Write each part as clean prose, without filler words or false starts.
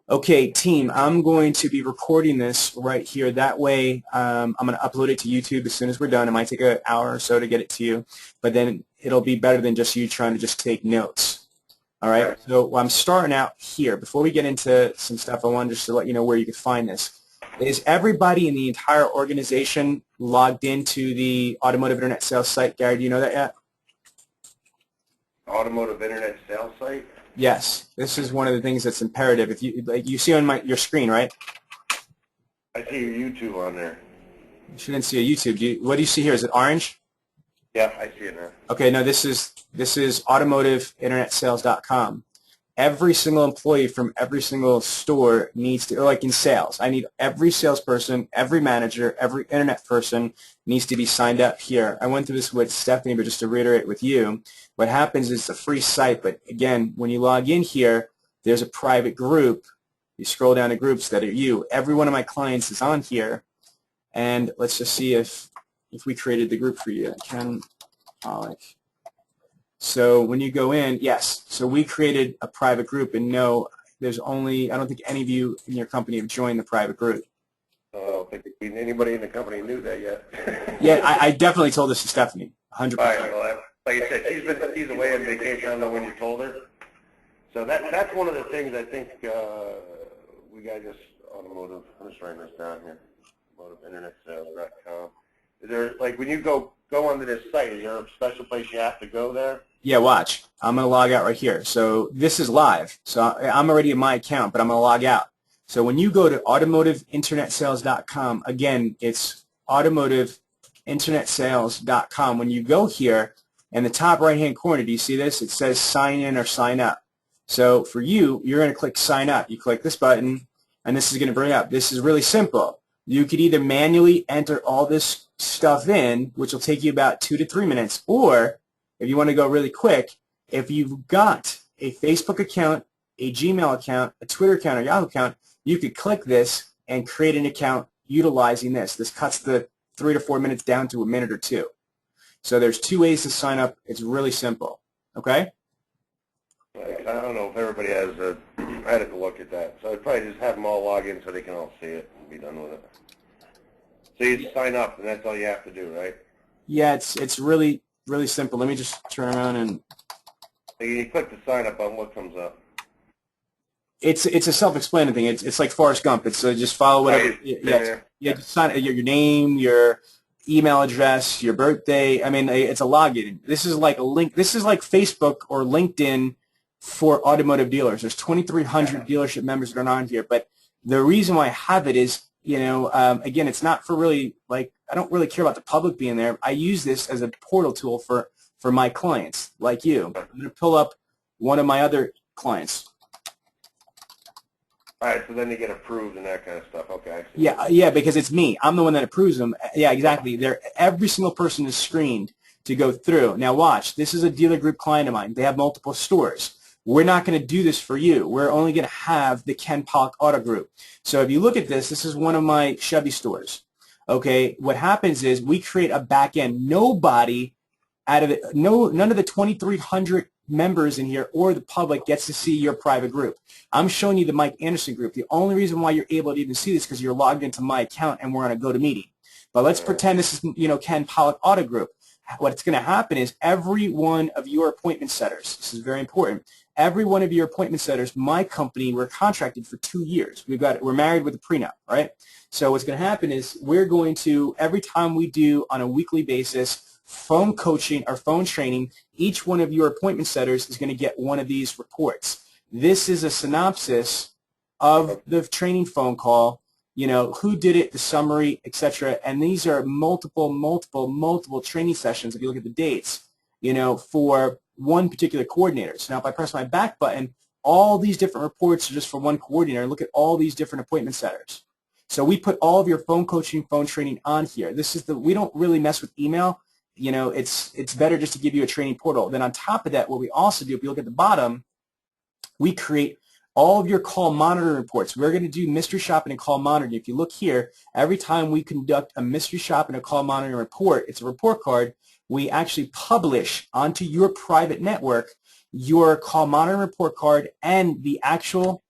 Okay, team, I'm going to be recording this right here. That way, I'm going to upload it to YouTube as soon as we're done. It might take an hour or so to get it to you, but then it'll be better than just you trying to just take notes. All right, so I'm starting out here. Before we get into some stuff, I wanted just to let you know where you can find this. Is everybody in the entire organization logged into the Automotive Internet Sales site? Gary, do you know that yet? Automotive internet sales site? Yes, this is one of the things that's imperative. If you like, you see on your screen, right? I see your YouTube on there. You shouldn't see a YouTube. What do you see here? Is it orange? Yeah, I see it now. Okay, no, this is automotiveinternetsales.com. Every single employee from every single store needs to, or like in sales, I need every salesperson, every manager, every internet person needs to be signed up here. I went through this with Stephanie, but just to reiterate with you, what happens is it's a free site, but again, when you log in here, there's a private group. You scroll down to groups that are you. Every one of my clients is on here, and let's just see if we created the group for you. Ken Pollock. So when you go in, yes, so we created a private group, and no, there's only, I don't think any of you in your company have joined the private group. I don't think anybody in the company knew that yet. Yeah, I definitely told this to Stephanie, 100%. All right, well, like I said, she's away on vacation. I don't know when you told her. So that's one of the things I think we got just automotive. I'm just writing this down here. AutomotiveInternetSales.com. Is there, like, when you go onto this site, is there a special place you have to go there? Yeah, watch. I'm going to log out right here. So this is live. So I'm already in my account, but I'm going to log out. So when you go to automotiveinternetsales.com, again, it's automotiveinternetsales.com. When you go here, in the top right-hand corner, do you see this? It says sign in or sign up. So for you, you're going to click sign up. You click this button, and this is going to bring up. This is really simple. You could either manually enter all this stuff in, which will take you about 2 to 3 minutes, or if you want to go really quick, if you've got a Facebook account, a Gmail account, a Twitter account, or Yahoo account, you could click this and create an account utilizing this. This cuts the 3 to 4 minutes down to a minute or two. So there's 2 ways to sign up. It's really simple. Okay? Like, I don't know if everybody has a, I had to look at that. So I'd probably just have them all log in so they can all see it and be done with it. So you just sign up, and that's all you have to do, right? Yeah, it's really simple. Let me just turn around and. So you click the sign up button, what comes up? It's a self-explaining thing. It's like Forrest Gump. It's just follow whatever. Just sign your name, your email address, your birthday. I mean, it's a login. This is like a link. This is like Facebook or LinkedIn for automotive dealers. There's 2,300 dealership members that are on here. But the reason why I have it is, again, it's not for really, like, I don't really care about the public being there. I use this as a portal tool for my clients, like you. I'm going to pull up one of my other clients. All right, so then you get approved and that kind of stuff. Okay, I see. Yeah, because it's me. I'm the one that approves them. Yeah, exactly. Every single person is screened to go through. Now watch. This is a dealer group client of mine. They have multiple stores. We're not going to do this for you. We're only going to have the Ken Pollock Auto Group. So if you look at this, this is one of my Chevy stores. Okay, what happens is we create a back end. Nobody out of it, none of the 2,300 members in here or the public gets to see your private group. I'm showing you the Mike Anderson group. The only reason why you're able to even see this is because you're logged into my account and we're on a GoToMeeting. But let's pretend this is, Ken Pollock Auto Group. What's going to happen is every one of your appointment setters, this is very important, every one of your appointment setters, my company, we're contracted for 2 years. We're married with a prenup, right? So what's going to happen is we're going to, every time we do on a weekly basis, phone coaching or phone training, each one of your appointment setters is going to get one of these reports. This is a synopsis of the training phone call, who did it, the summary, etc. And these are multiple training sessions, if you look at the dates, for one particular coordinator. So now if I press my back button, all these different reports are just for one coordinator. Look at all these different appointment setters. So we put all of your phone coaching, phone training on here. We don't really mess with email. It's better just to give you a training portal. Then on top of that, what we also do, if you look at the bottom, we create all of your call monitoring reports. We're going to do mystery shopping and call monitoring. If you look here, every time we conduct a mystery shop and a call monitoring report, it's a report card, we actually publish onto your private network your call monitoring report card and the actual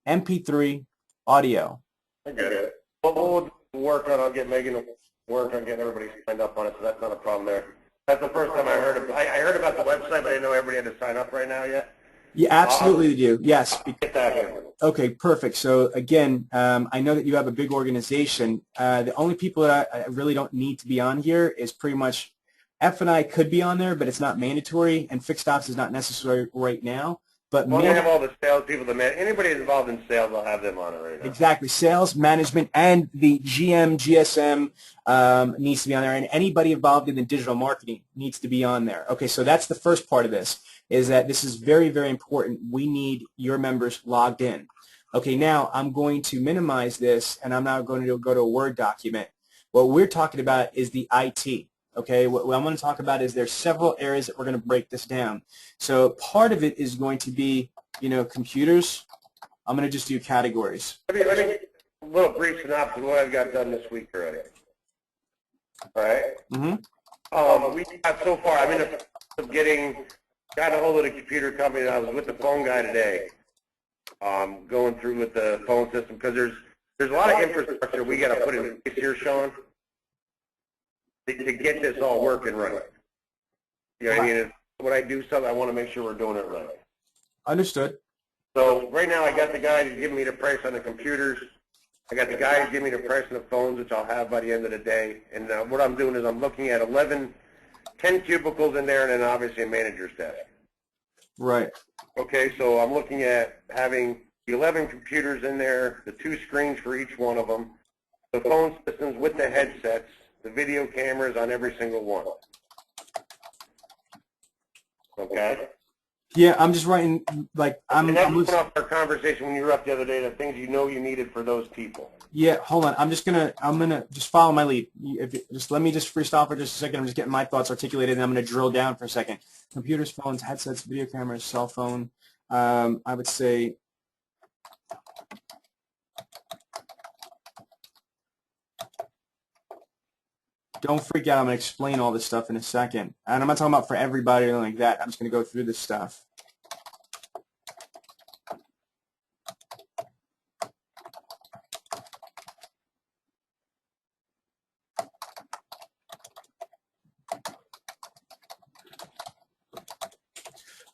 MP3, audio. I get it. We'll work on, I'll get Megan to work on getting everybody signed up on it, so that's not a problem there. That's the first time I heard of it. I heard about the website, but I didn't know everybody had to sign up right now yet. Yeah, absolutely they do. Yes. Get that here. Okay, perfect. So again, I know that you have a big organization. The only people that I really don't need to be on here is pretty much F&I could be on there, but it's not mandatory, and fixed ops is not necessary right now. But Well, they have all the sales people, anybody involved in sales, I'll have them on it right now. Exactly. Sales, management, and the GM, GSM needs to be on there, and anybody involved in the digital marketing needs to be on there. Okay, so that's the first part of this, is that this is very, very important. We need your members logged in. Okay, now I'm going to minimize this, and I'm now going to go to a Word document. What we're talking about is the IT. Okay, what I'm going to talk about is there's several areas that we're going to break this down. So part of it is going to be, computers. I'm going to just do categories. Let me a little brief synopsis of what I've got done this week already. All right? Mm-hmm. We got so far, I'm in the process of got a hold of the computer company. I was with the phone guy today, going through with the phone system, because there's a lot of infrastructure we got to put in place here, Sean, to get this all working right. You know what I mean? When I do something, I want to make sure we're doing it right. Understood. So right now I got the guy who's giving me the price on the computers. I got the guy who's giving me the price on the phones, which I'll have by the end of the day. And what I'm doing is I'm looking at 10 cubicles in there, and then obviously a manager's desk. Right. Okay, so I'm looking at having the 11 computers in there, the 2 screens for each one of them, the phone systems with the headsets, the video cameras on every single one. Okay? Yeah, I'm just writing, And that's off our conversation when you were up the other day, the things you needed for those people. Yeah, hold on. I'm gonna just follow my lead. Let me just freestyle for just a second. I'm just getting my thoughts articulated, and I'm gonna drill down for a second. Computers, phones, headsets, video cameras, cell phone. I would say. Don't freak out. I'm going to explain all this stuff in a second. And I'm not talking about for everybody or anything like that. I'm just going to go through this stuff.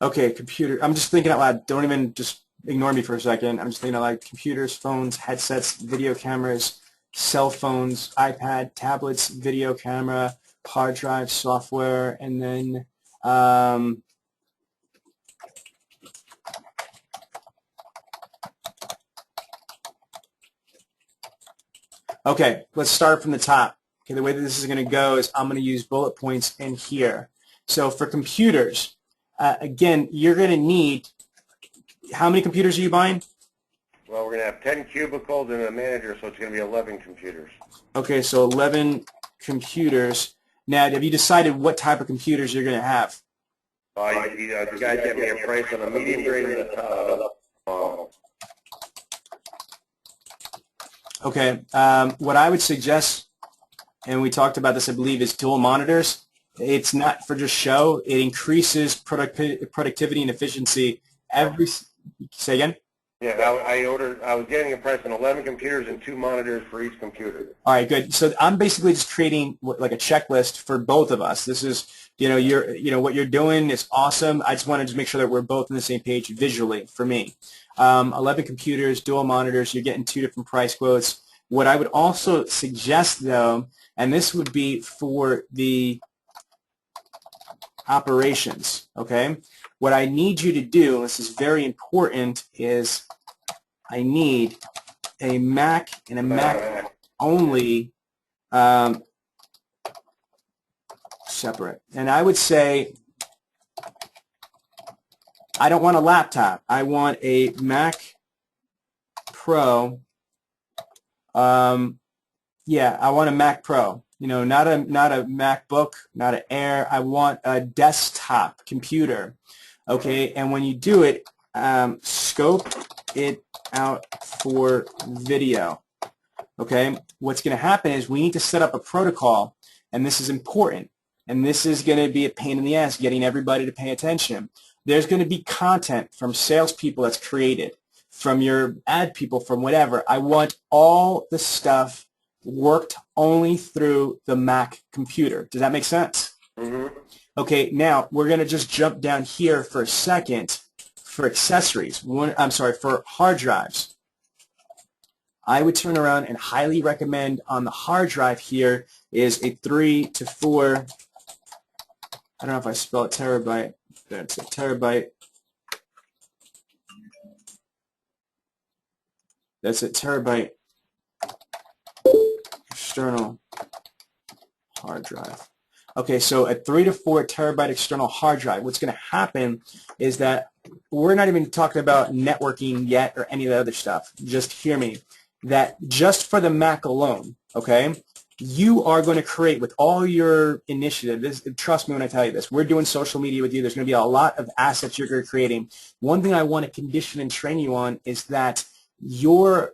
Okay, computer. I'm just thinking out loud. Don't even just ignore me for a second. I'm just thinking out loud. Computers, phones, headsets, video cameras, cell phones, iPad, tablets, video camera, hard drive, software, and then okay, let's start from the top. Okay, the way that this is going to go is I'm going to use bullet points in here. So for computers, again, you're going to need, how many computers are you buying? Well, we're going to have 10 cubicles and a manager, so it's going to be 11 computers. Okay, so 11 computers. Now, have you decided what type of computers you're going to have? The guy gave me a price on a medium grade and a top. Okay, what I would suggest, and we talked about this, I believe, is dual monitors. It's not for just show. It increases productivity and efficiency every. Say again? Yeah, I was getting a price on 11 computers and 2 monitors for each computer. All right, good. So I'm basically just creating like a checklist for both of us. This is, what you're doing is awesome. I just wanted to make sure that we're both on the same page visually for me. 11 computers, dual monitors. You're getting 2 different price quotes. What I would also suggest, though, and this would be for the operations, okay? What I need you to do, and this is very important, is I need a Mac and a Mac only separate. And I would say I don't want a laptop. I want a Mac Pro. Yeah, I want a Mac Pro. Not a MacBook, not an Air. I want a desktop computer. Okay, and when you do it, scope it out for video. Okay, what's going to happen is we need to set up a protocol, and this is important, and this is going to be a pain in the ass getting everybody to pay attention. There's going to be content from salespeople that's created from your ad people, from whatever. I want all the stuff worked only through the Mac computer. Does that make sense? Mm-hmm. Okay, now we're going to just jump down here for a second for accessories. For hard drives. I would turn around and highly recommend on the hard drive here is a 3 to 4, I don't know if I spell it terabyte, that's a terabyte. That's a terabyte external hard drive. Okay, so a 3 to 4 terabyte external hard drive. What's going to happen is that we're not even talking about networking yet or any of the other stuff. Just hear me. That just for the Mac alone, okay, you are going to create with all your initiative. Trust me when I tell you this. We're doing social media with you. There's going to be a lot of assets you're creating. One thing I want to condition and train you on is that your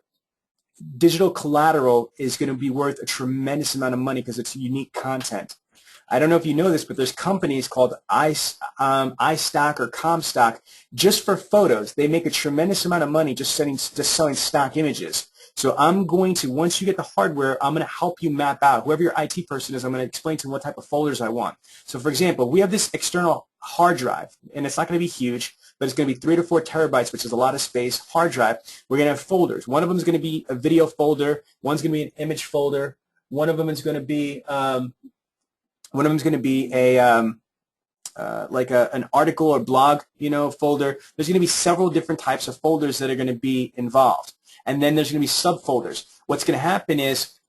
digital collateral is going to be worth a tremendous amount of money because it's unique content. I don't know if you know this, but there's companies called iStock or Comstock just for photos. They make a tremendous amount of money just selling stock images. So I'm going to, once you get the hardware, I'm going to help you map out. Whoever your IT person is, I'm going to explain to them what type of folders I want. So for example, we have this external hard drive, and it's not going to be huge, but it's going to be 3 to 4 terabytes, which is a lot of space, hard drive. We're going to have folders. One of them is going to be a video folder. One's going to be an image folder. One of them is going to be an article or blog, folder. There's going to be several different types of folders that are going to be involved. And then there's going to be subfolders. What's going to happen is,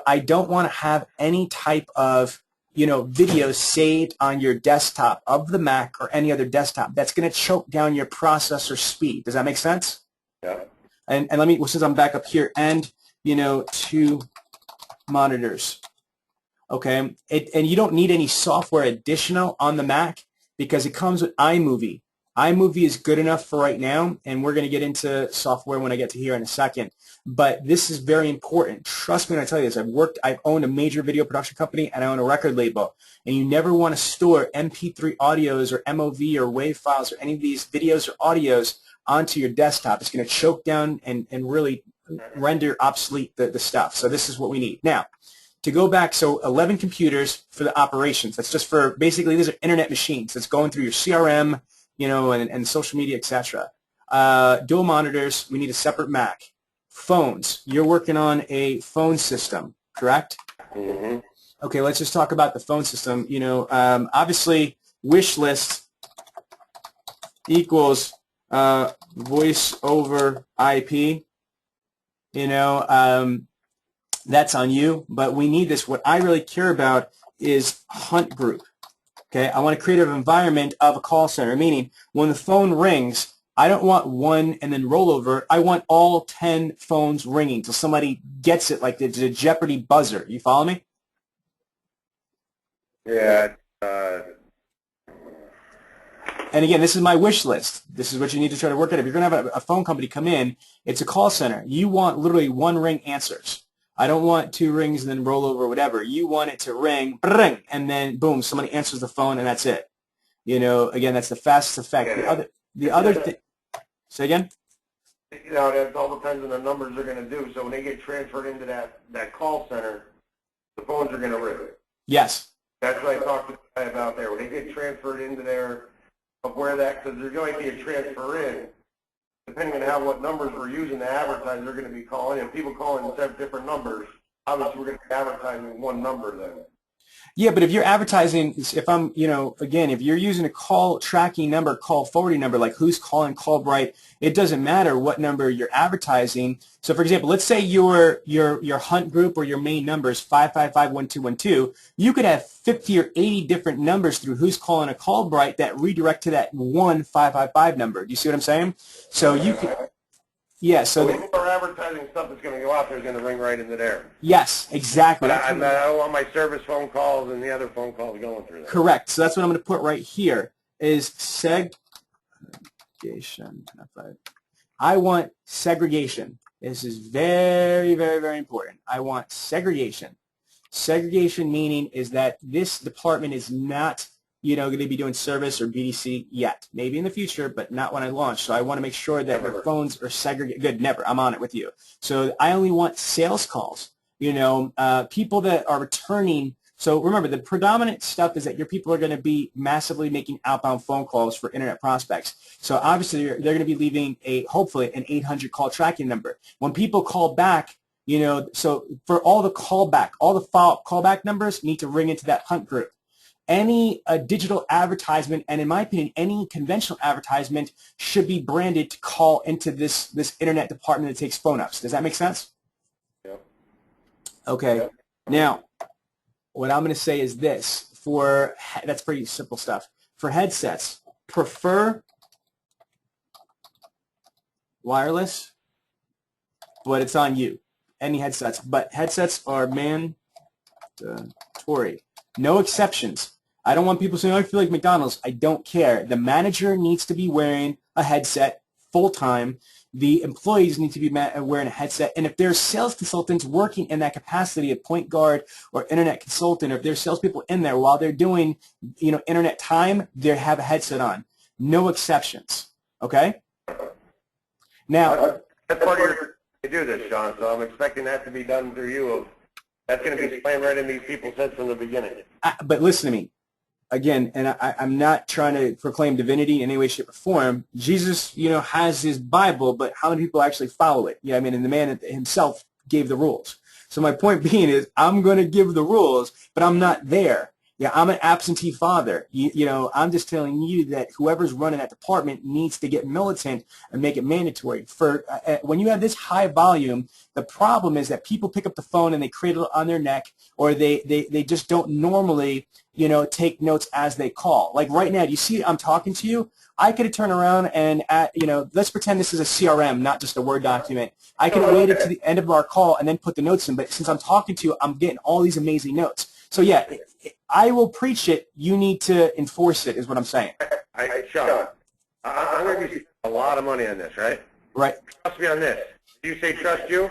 I don't want to have any type of, video saved on your desktop of the Mac or any other desktop. That's going to choke down your processor speed. Does that make sense? Yeah. And let me, since I'm back up here, and, 2 monitors. Okay, and you don't need any software additional on the Mac because it comes with iMovie. iMovie is good enough for right now, and we're going to get into software when I get to here in a second. But this is very important. Trust me when I tell you this. I've owned a major video production company, and I own a record label. And you never want to store MP3 audios or MOV or WAV files or any of these videos or audios onto your desktop. It's going to choke down and really render obsolete the stuff. So this is what we need. Now, to go back, so 11 computers for the operations. That's just for, basically, these are internet machines. That's going through your CRM, and social media, etc. Dual monitors, we need a separate Mac. Phones, you're working on a phone system, correct? Mm-hmm. Okay, let's just talk about the phone system. Obviously, wish list equals voice over IP. That's on you, but we need this. What I really care about is hunt group. Okay, I want to create an environment of a call center, meaning when the phone rings, I don't want one and then roll over. I want all 10 phones ringing till somebody gets it, like it's a Jeopardy buzzer. You follow me? Yeah. And again, this is my wish list. This is what you need to try to work at. If you're going to have a phone company come in, it's a call center. You want literally one ring answers. I don't want 2 rings and then roll over, whatever. You want it to ring, and then boom, somebody answers the phone, and that's it. Again, that's the fastest effect. The other thing. Say again. That all depends on the numbers they're going to do. So when they get transferred into that call center, the phones are going to ring. Yes. That's what I talked to the guy about there. When they get transferred into there, of where that, because there's going to be a transfer in. Depending on what numbers we're using to advertise, they're going to be calling in. People calling 7 different numbers. Obviously, we're going to be advertising one number then. Yeah, but if you're advertising, again, if you're using a call tracking number, call forwarding number, like who's calling Callbright, it doesn't matter what number you're advertising. So, for example, let's say your hunt group or your main number is 555-1212. You could have 50 or 80 different numbers through who's calling a Callbright that redirect to that one 555 number. Do you see what I'm saying? So you can. Yeah, so when people are advertising stuff that's going to go out there is going to ring right into there. Yes, exactly. But I don't want my service phone calls and the other phone calls going through there. Correct. So that's what I'm going to put right here is segregation. I want segregation. This is very, very, very important. I want segregation. Segregation meaning is that this department is not going to be doing service or BDC yet. Maybe in the future, but not when I launch. So I want to make sure that the phones are segregated. Good, never. I'm on it with you. So I only want sales calls. People that are returning. So remember, the predominant stuff is that your people are going to be massively making outbound phone calls for internet prospects. So obviously, they're going to be leaving hopefully an 800 call tracking number. When people call back, so for all the callback, all the callback numbers need to ring into that hunt group. Any digital advertisement, and in my opinion, any conventional advertisement should be branded to call into this internet department that takes phone ups. Does that make sense? Yep. Okay. Yep. Now, what I'm going to say is this. That's pretty simple stuff. For headsets, prefer wireless, but it's on you. Any headsets. But headsets are mandatory. No exceptions. I don't want people saying, I feel like McDonald's. I don't care. The manager needs to be wearing a headset full-time. The employees need to be wearing a headset. And if there's sales consultants working in that capacity of point guard or internet consultant, or if there's salespeople in there while they're doing, internet time, they have a headset on. No exceptions. Okay? Now, that's part of your to do this, Sean. So I'm expecting that to be done through you. That's going to be slammed right in these people's heads from the beginning. But listen to me. Again, and I'm not trying to proclaim divinity in any way, shape, or form. Jesus, has his Bible, but how many people actually follow it? And the man himself gave the rules. So my point being is I'm going to give the rules, but I'm not there. I'm an absentee father. I'm just telling you that whoever's running that department needs to get militant and make it mandatory. When you have this high volume, the problem is that people pick up the phone and they cradle it on their neck, or they just don't normally, take notes as they call. Like right now, do you see I'm talking to you? I could have turned around and, let's pretend this is a CRM, not just a Word document. I could have waited to the end of our call and then put the notes in, but since I'm talking to you, I'm getting all these amazing notes. So, yeah, I will preach it. You need to enforce it is what I'm saying. Sean, I'm going to be spending a lot of money on this, right? Right. Trust me on this. You say trust you,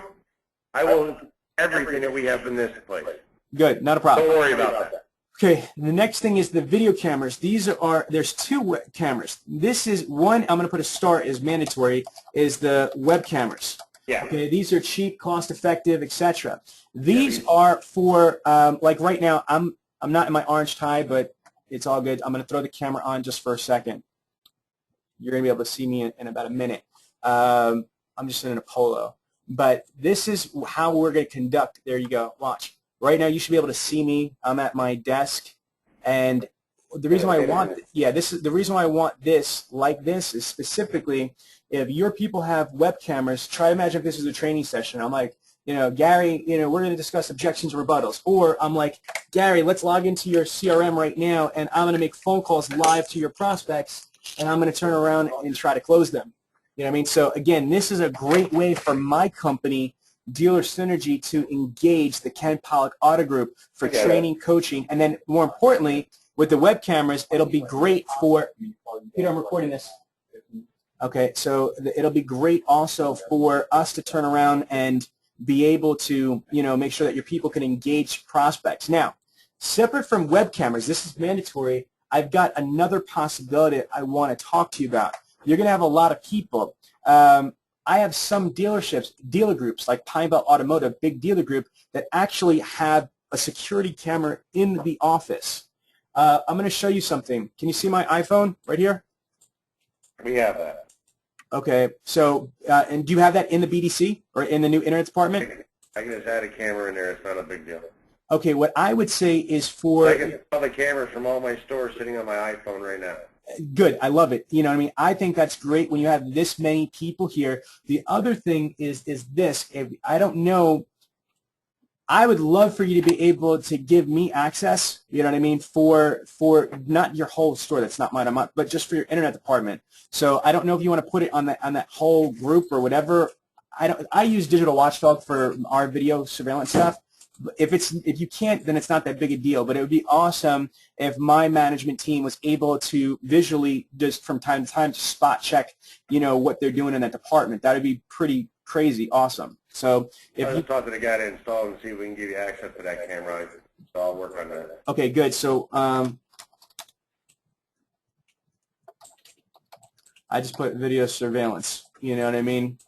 I will everything that we have in this place. Good. Not a problem. Don't worry about that. Okay, the next thing is the video cameras. There's two cameras. This is one, I'm going to put a star as mandatory, is the web cameras. Yeah. Okay, these are cheap, cost-effective, etc. These are for, like right now, I'm not in my orange tie, but it's all good. I'm going to throw the camera on just for a second. You're going to be able to see me in about a minute. I'm just in a polo. But this is how we're going to conduct. There you go. Watch. Right now, you should be able to see me. I'm at my desk, and the reason why I want, the reason why I want this like this is specifically if your people have web cameras. Try to imagine if this is a training session. I'm like, Gary, we're going to discuss objections and rebuttals, or I'm like, Gary, let's log into your CRM right now, and I'm going to make phone calls live to your prospects, and I'm going to turn around and try to close them. You know what I mean? So again, this is a great way for my company, Dealer Synergy, to engage the Ken Pollock Auto Group for training, coaching, and then more importantly, with the web cameras, it'll be great for, Peter, I'm recording this. Okay, so it'll be great also for us to turn around and be able to, make sure that your people can engage prospects. Now, separate from web cameras, this is mandatory, I've got another possibility I want to talk to you about. You're going to have a lot of people. I have some dealerships, dealer groups like Pine Belt Automotive, big dealer group, that actually have a security camera in the office. I'm going to show you something. Can you see my iPhone right here? We have that. Okay. So, and do you have that in the BDC or in the new internet department? I can just add a camera in there. It's not a big deal. Okay. What I would say is for... I can see all the cameras from all my stores sitting on my iPhone right now. Good. I love it. You know what I mean? I think that's great when you have this many people here. The other thing is this. I don't know. I would love for you to be able to give me access, you know what I mean, for not your whole store. That's not mine, but just for your internet department. So I don't know if you want to put it on that whole group or whatever. I use Digital Watchdog for our video surveillance stuff. If you can't, then it's not that big a deal. But it would be awesome if my management team was able to visually, just from time to time, to spot check, what they're doing in that department. That would be pretty crazy awesome. So if you talk to the guy to install and see if we can give you access to that camera, so I'll work on that. Okay, good. So I just put video surveillance. You know what I mean?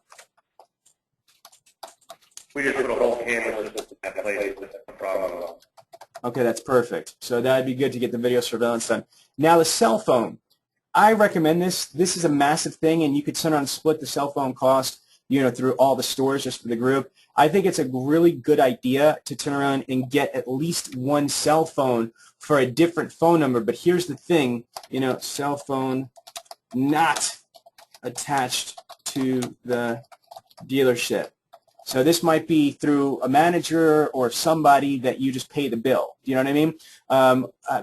We just put a whole camera system in that place. That's no problem. Okay, that's perfect. So that'd be good to get the video surveillance done. Now the cell phone. I recommend this. This is a massive thing, and you could turn on and split the cell phone cost, you know, through all the stores just for the group. I think it's a really good idea to turn around and get at least one cell phone for a different phone number. But here's the thing, you know, cell phone not attached to the dealership. So this might be through a manager or somebody that you just pay the bill. You know what I mean?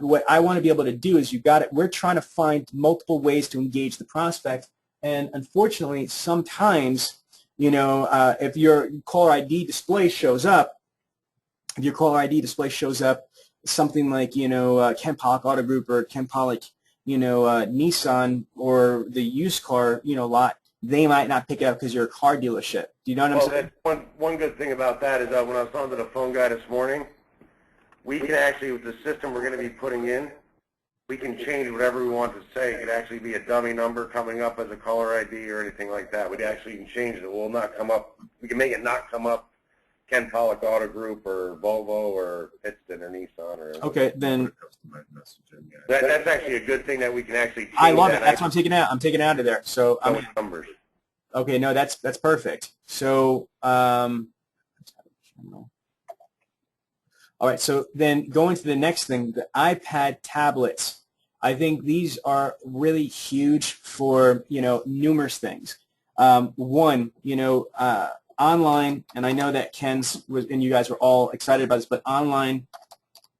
What I want to be able to do is we're trying to find multiple ways to engage the prospect. And unfortunately, sometimes, you know, if your caller ID display shows up, something like, you know, Ken Pollock Auto Group or Ken Pollock, you know, Nissan or the used car, you know, lot, they might not pick it up because you're a car dealership. Do you know what I'm saying? One good thing about that is that when I was talking to the phone guy this morning, we can actually, with the system we're going to be putting in, we can change whatever we want to say. It could actually be a dummy number coming up as a caller ID or anything like that. We actually can change it. It will not come up. We can make it not come up Ken Pollock Auto Group or Volvo or Pittston or Nissan or. Okay, then. That's actually a good thing that we can actually change. I love it. That's what I'm taking out. I'm taking it out of there. So I'm numbers. Okay, no, that's perfect. So all right, so then going to the next thing, the iPad tablets. I think these are really huge for, you know, numerous things. One, you know, online, and I know that Ken's was, and you guys were all excited about this, but online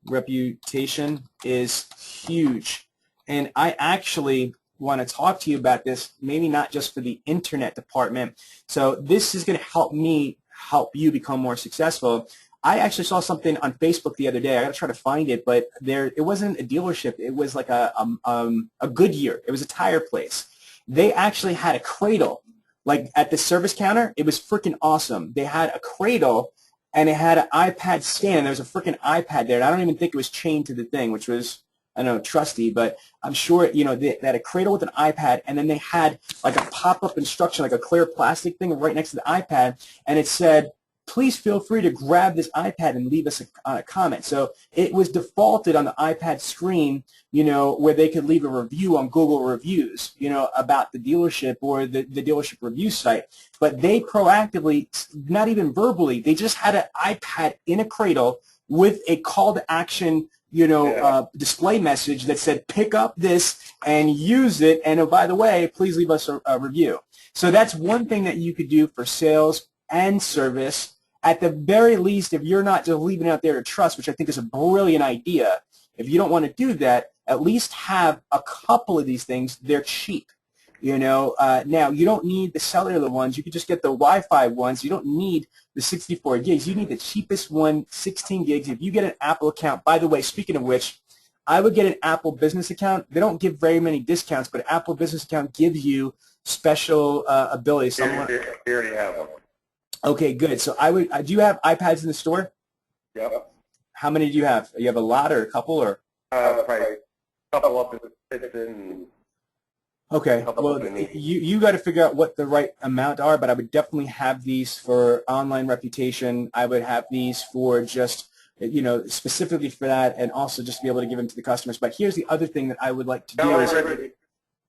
reputation is huge. And I actually want to talk to you about this, maybe not just for the internet department. So this is going to help me help you become more successful. I actually saw something on Facebook the other day. I got to try to find it, but it wasn't a dealership. It was like a Goodyear. It was a tire place. They actually had a cradle, like at the service counter. It was freaking awesome. They had a cradle, and it had an iPad stand, and there was a freaking iPad there. And I don't even think it was chained to the thing, which was, I don't know, trusty, but I'm sure, you know, they had a cradle with an iPad, and then they had like a pop-up instruction, like a clear plastic thing right next to the iPad, and it said, please feel free to grab this iPad and leave us a comment. So it was defaulted on the iPad screen, you know, where they could leave a review on Google Reviews, you know, about the dealership or the dealership review site. But they proactively, not even verbally, they just had an iPad in a cradle with a call to action, you know, display message that said, pick up this and use it. And oh, by the way, please leave us a review. So that's one thing that you could do for sales and service. At the very least, if you're not just leaving it out there to trust, which I think is a brilliant idea, if you don't want to do that, at least have a couple of these things. They're cheap. You know, now you don't need the cellular ones. You could just get the Wi-Fi ones. You don't need the 64 gigs. You need the cheapest one, 16 gigs. If you get an Apple account, by the way, speaking of which, I would get an Apple business account. They don't give very many discounts, but an Apple business account gives you special abilities. We already have one. Okay, good. So do you have iPads in the store? Yep. How many do you have? You have a lot or a couple or? Probably a couple up in Pittston. Okay, well, you got to figure out what the right amount are, but I would definitely have these for online reputation. I would have these for just, you know, specifically for that, and also just to be able to give them to the customers. But here's the other thing that I would like to do is...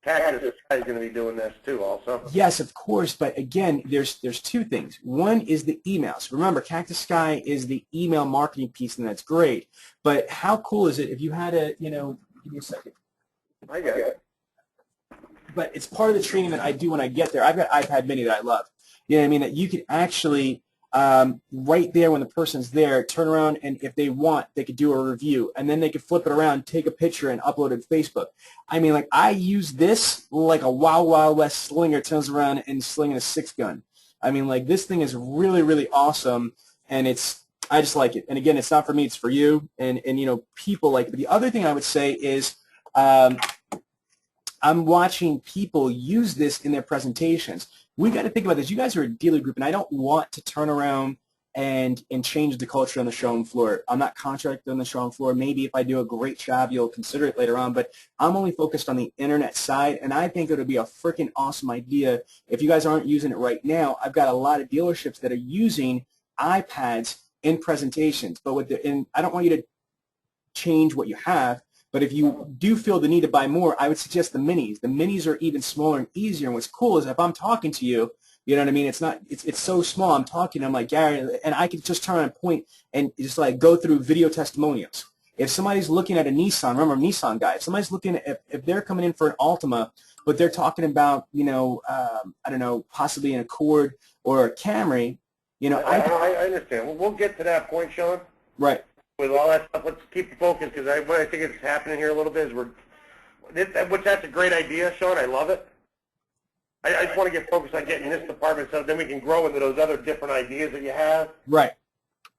Cactus Sky is going to be doing this too also. Yes, of course, but again, there's two things. One is the emails. Remember, Cactus Sky is the email marketing piece, and that's great. But how cool is it if you had a, you know, give me a second. I got it. But it's part of the training that I do when I get there. I've got iPad mini that I love. You know what I mean? That you could actually, right there when the person's there, turn around, and if they want, they could do a review. And then they could flip it around, take a picture, and upload it to Facebook. I mean, like, I use this like a Wild Wild West slinger turns around and slinging a 6-gun. I mean, like, this thing is really, really awesome, and I just like it. And again, it's not for me, it's for you, and you know, people like it. But the other thing I would say is, I'm watching people use this in their presentations. We got to think about this. You guys are a dealer group, and I don't want to turn around and change the culture on the showroom floor. I'm not contracted on the showroom floor. Maybe if I do a great job, you'll consider it later on, but I'm only focused on the internet side, and I think it would be a freaking awesome idea if you guys aren't using it right now. I've got a lot of dealerships that are using iPads in presentations, but I don't want you to change what you have, but if you do feel the need to buy more, I would suggest the minis. The minis are even smaller and easier, and what's cool is if I'm talking to you, you know what I mean? It's so small. I'm talking. I'm like, Gary, and I can just turn on a point and just like go through video testimonials. If somebody's looking at a Nissan, remember Nissan guy. If somebody's looking at, if they're coming in for an Altima, but they're talking about, you know, I don't know, possibly an Accord or a Camry, you know. I understand. Well, we'll get to that point, Sean. Right. With all that stuff, let's keep focused because what I think is happening here a little bit is that's a great idea, Sean. I love it. I just want to get focused on getting this department so then we can grow into those other different ideas that you have. Right.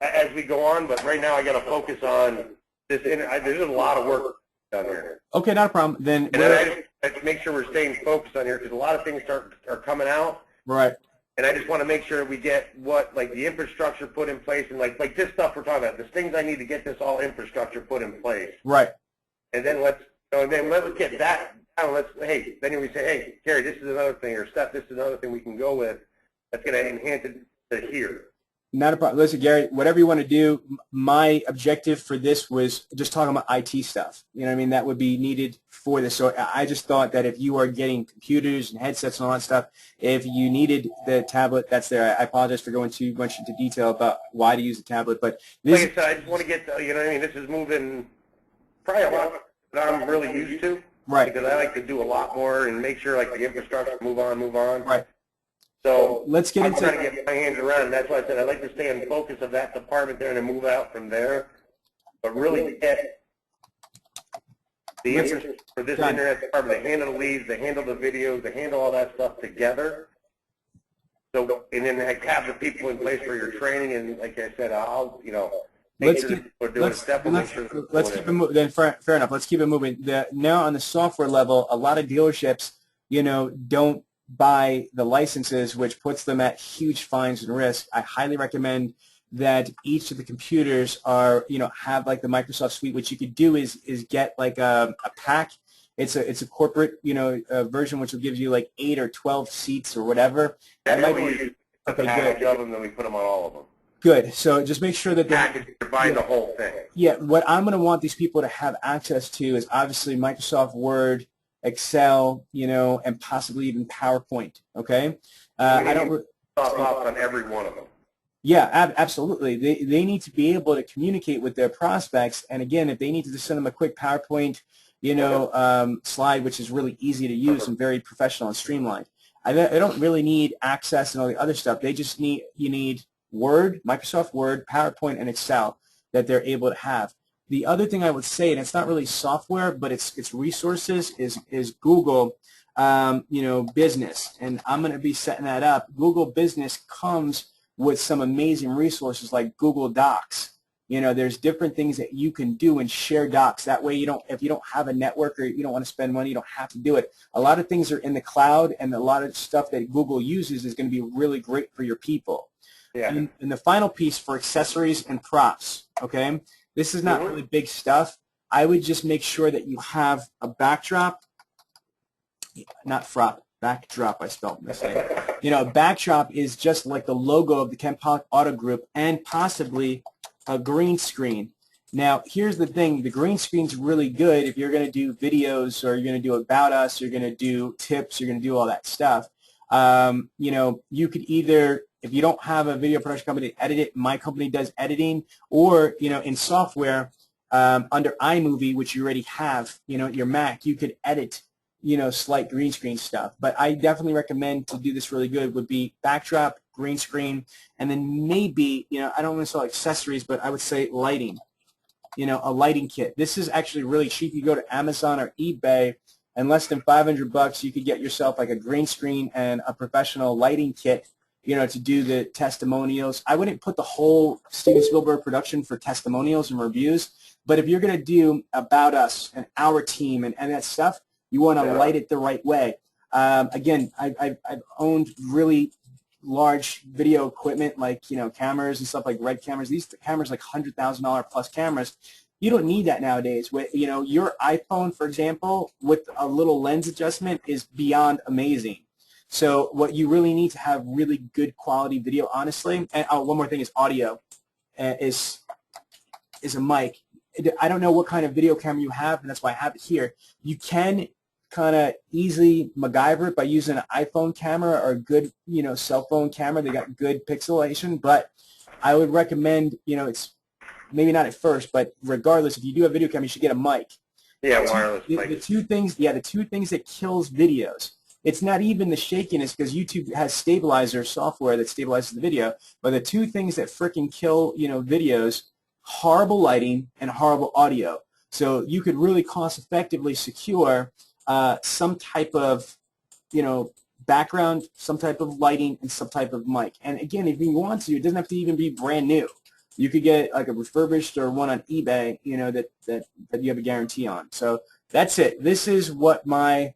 As we go on, but right now I got to focus on this. There's a lot of work down here. Okay, not a problem. Then I just make sure we're staying focused on here because a lot of things are coming out. Right. And I just want to make sure we get like the infrastructure put in place and like this stuff we're talking about. There's things I need to get this all infrastructure put in place. Right. And then let's get that. Then we say, hey, Gary, this is another thing, or Steph, this is another thing we can go with that's going to enhance it to here. Not a problem. Listen, Gary, whatever you want to do, my objective for this was just talking about IT stuff. You know what I mean? That would be needed for this. So I just thought that if you are getting computers and headsets and all that stuff, if you needed the tablet, that's there. I apologize for going too much into detail about why to use the tablet. But this, like I said, I just want to get, you know what I mean? This is moving probably a lot that I'm really used to. Right. Because I like to do a lot more and make sure like the infrastructure move on. Right. So let's get I'm trying to get my hands around. That's why I said I'd like to stay in focus of that department there and then move out from there. But really get the infrastructure for this internet department. They handle the leads, they handle the videos, they handle all that stuff together. So and then have the people in place for your training. And like I said, I'll let's keep it moving. Then fair enough. Let's keep it moving. Now on the software level, a lot of dealerships, don't buy the licenses, which puts them at huge fines and risk. I highly recommend that each of the computers have like the Microsoft Suite. What you could do is get like a pack. It's a corporate version which will give you like 8 or 12 seats or whatever. That might be a package of them, then we put them on all of them. Good. So just make sure that you're buying the whole thing. Yeah. What I'm going to want these people to have access to is obviously Microsoft Word, Excel, and possibly even PowerPoint. Okay. I don't. On every one of them. Yeah, absolutely. They need to be able to communicate with their prospects, and again, if they need to just send them a quick PowerPoint, slide, which is really easy to use and very professional and streamlined. I don't really need Access and all the other stuff. They just need Word, Microsoft Word, PowerPoint, and Excel that they're able to have. The other thing I would say, and it's not really software, but it's resources, is Google, Business, and I'm going to be setting that up. Google Business comes with some amazing resources like Google Docs. There's different things that you can do and share docs. That way if you don't have a network or you don't want to spend money, you don't have to do it. A lot of things are in the cloud, and a lot of stuff that Google uses is going to be really great for your people. Yeah. And the final piece for accessories and props, okay? This is not really big stuff. I would just make sure that you have a backdrop, not frop, backdrop, I spelled mistake. A backdrop is just like the logo of the Ken Pollock Auto Group and possibly a green screen. Now, here's the thing. The green screen's really good if you're going to do videos or you're going to do about us, you're going to do tips, you're going to do all that stuff. You could either, if you don't have a video production company, edit it. My company does editing, or in software under iMovie, which you already have, your Mac, you could edit, slight green screen stuff. But I definitely recommend to do this really good would be backdrop, green screen, and then maybe I don't want to sell accessories, but I would say lighting. A lighting kit. This is actually really cheap. You go to Amazon or eBay, and less than $500, you could get yourself like a green screen and a professional lighting kit, to do the testimonials. I wouldn't put the whole Steven Spielberg production for testimonials and reviews, but if you're going to do about us and our team and that stuff, you want to light it the right way. Again, I've owned really large video equipment like, you know, cameras and stuff like Red cameras. These cameras like $100,000 plus cameras. You don't need that nowadays. You know, your iPhone, for example, with a little lens adjustment is beyond amazing. So what you really need to have really good quality video, honestly. And one more thing is audio. Is a mic. I don't know what kind of video camera you have, and that's why I have it here. You can kind of easily MacGyver it by using an iPhone camera or a good, you know, cell phone camera. They got good pixelation, but I would recommend, you know, it's maybe not at first, but regardless, if you do have a video camera, you should get a mic. Yeah, wireless mic. The two things that kills videos. It's not even the shakiness, because YouTube has stabilizer software that stabilizes the video, but the two things that freaking kill, you know, videos: horrible lighting and horrible audio. So you could really cost effectively secure some type of, you know, background, some type of lighting, and some type of mic. And again, if you want to, it doesn't have to even be brand new. You could get like a refurbished or one on eBay, you know, that you have a guarantee on. So that's it. This is what my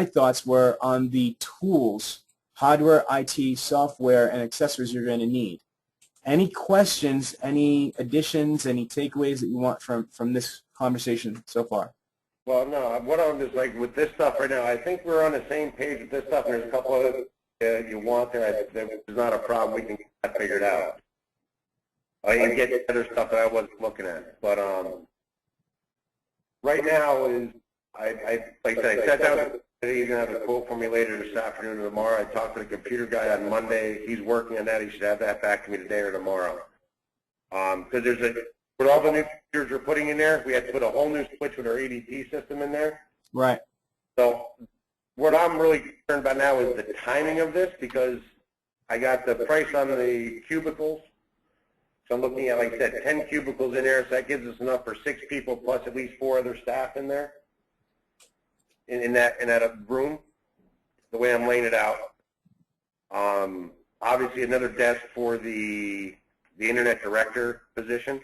thoughts were on the tools, hardware, IT, software, and accessories you're going to need. Any questions, any additions, any takeaways that you want from this conversation so far? Well, no, what I'm just like with this stuff right now, I think we're on the same page with this stuff, and there's a couple of you want there. There's not a problem. We can get that figured out. I can get other stuff that I wasn't looking at. But right now is, like I said, I sat down. He's going to have a quote for me later this afternoon or tomorrow. I talked to the computer guy on Monday. He's working on that. He should have that back to me today or tomorrow. Because with all the new computers we're putting in there, we had to put a whole new switch with our ADT system in there. Right. So what I'm really concerned about now is the timing of this, because I got the price on the cubicles. So I'm looking at, like I said, 10 cubicles in there. So that gives us enough for 6 people plus at least 4 other staff in there. In that room, the way I'm laying it out. Obviously, another desk for the internet director position.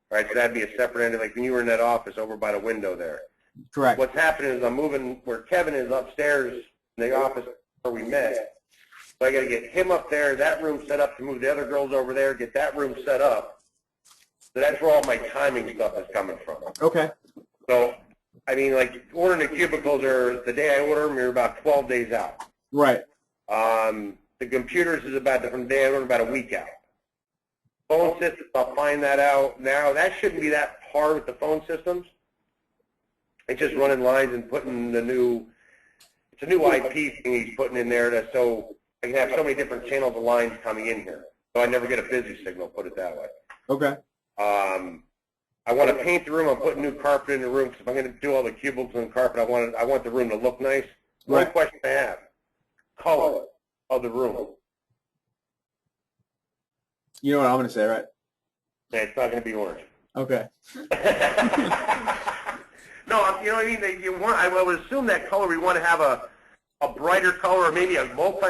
All right, so that'd be a separate end, like when you were in that office over by the window there. Correct. What's happening is I'm moving where Kevin is upstairs in the office where we met. So I got to get him up there, that room set up to move the other girls over there, get that room set up. So that's where all my timing stuff is coming from. Okay. So, I mean, like, ordering the cubicles are, the day I order them, you're about 12 days out. Right. The computers is about, from the day I order, about a week out. Phone systems, I'll find that out now. That shouldn't be that hard with the phone systems. It's just running lines and putting the new, it's a new IP thing he's putting in there so I can have so many different channels of lines coming in here. So I never get a busy signal, put it that way. Okay. I want to paint the room. I'm putting new carpet in the room, because if I'm going to do all the cubicles and carpet, I want the room to look nice. Right. One question I have: color of the room. You know what I'm going to say, right? Yeah, it's not going to be orange. Okay. No, you know what I mean. I would assume that color. We want to have a brighter color, or maybe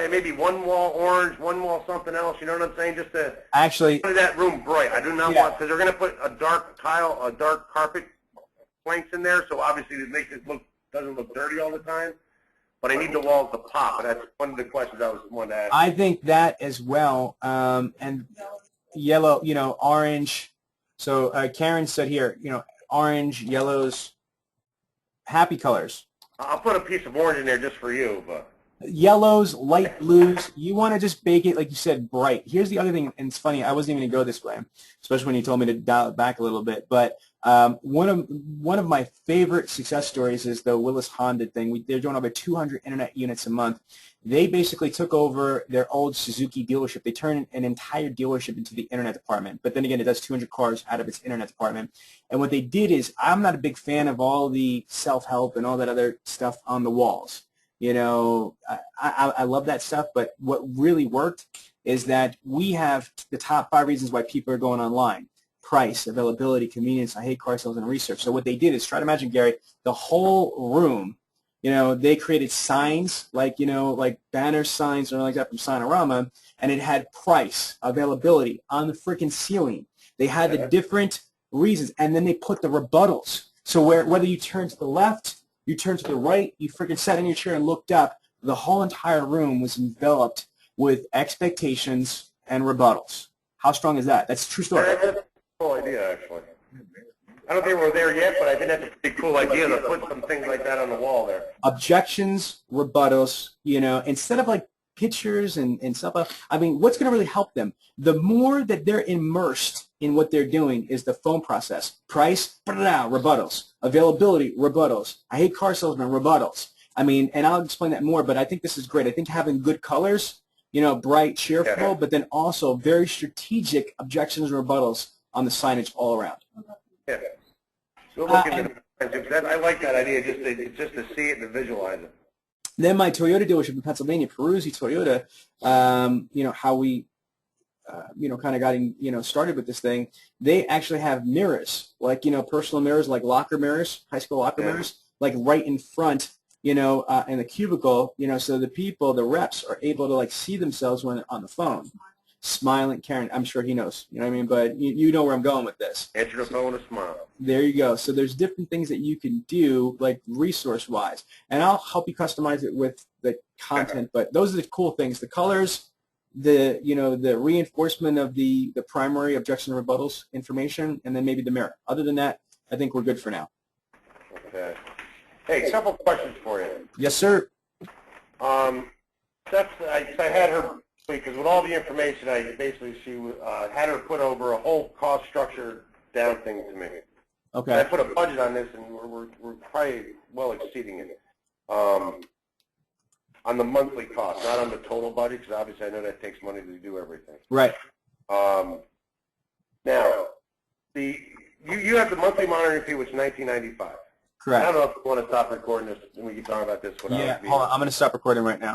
maybe one wall orange, one wall something else. You know what I'm saying? Just to actually put that room bright. I do not want, because they're going to put a dark tile, a dark carpet planks in there. So obviously it makes it doesn't look dirty all the time. But I need the walls to pop. And that's one of the questions I was wanting to ask. I think that as well. And yellow, you know, orange. So Karen said here, you know, orange, yellows, happy colors. I'll put a piece of orange in there just for you, but yellows, light blues. You want to just bake it, like you said, bright. Here's the other thing, and it's funny. I wasn't even going to go this way, especially when you told me to dial it back a little bit. But one of my favorite success stories is the Willis Honda thing. They're doing over 200 internet units a month. They basically took over their old Suzuki dealership. They turned an entire dealership into the internet department. But then again, it does 200 cars out of its internet department. And what they did is, I'm not a big fan of all the self-help and all that other stuff on the walls. You know, I love that stuff, but what really worked is that we have the top 5 reasons why people are going online: price, availability, convenience, I hate car sales, and research. So what they did is, try to imagine, Gary, the whole room, you know, they created signs, like, you know, like banner signs or like that from Signorama, and it had price, availability on the freaking ceiling. They had the different reasons, and then they put the rebuttals. So whether you turn to the left, you turn to the right, you freaking sat in your chair and looked up, the whole entire room was enveloped with expectations and rebuttals. How strong is that? That's a true story. That's a cool idea, actually. I don't think we're there yet, but I think that's a pretty cool idea to put some things like that on the wall there. Objections, rebuttals, you know, instead of like pictures and stuff. I mean, what's going to really help them? The more that they're immersed in what they're doing is the phone process. Price, rebuttals. Availability, rebuttals. I hate car salesmen, rebuttals. I mean, and I'll explain that more, but I think this is great. I think having good colors, you know, bright, cheerful, but then also very strategic objections and rebuttals on the signage all around. Yeah. So look into the, I like that idea, just to see it and to visualize it. Then my Toyota dealership in Pennsylvania, Peruzzi Toyota, you know, how we, you know, kind of got, you know, started with this thing, they actually have mirrors, like, you know, personal mirrors, like locker mirrors, high school locker mirrors, like right in front, you know, in the cubicle, you know, so the people, the reps are able to, like, see themselves when on the phone. Smiling, Karen, I'm sure he knows, you know what I mean, but you know where I'm going with this. Answer the phone with a smile. There you go. So there's different things that you can do, like resource-wise, and I'll help you customize it with the content, but those are the cool things, the colors, the, you know, the reinforcement of the primary objection and rebuttals information, and then maybe the mirror. Other than that, I think we're good for now. Okay. Hey, a couple questions for you. Yes, sir. Steph, I had her, because with all the information, she had her put over a whole cost structure down thing to me. Okay. And I put a budget on this, and we're probably well exceeding it. On the monthly cost, not on the total budget, because obviously I know that takes money to do everything. Right. Now, you have the monthly monitoring fee, which is $19.95. Correct. I don't know if you want to stop recording this, and we can talk about this without. Yeah, hold on. I'm going to stop recording right now.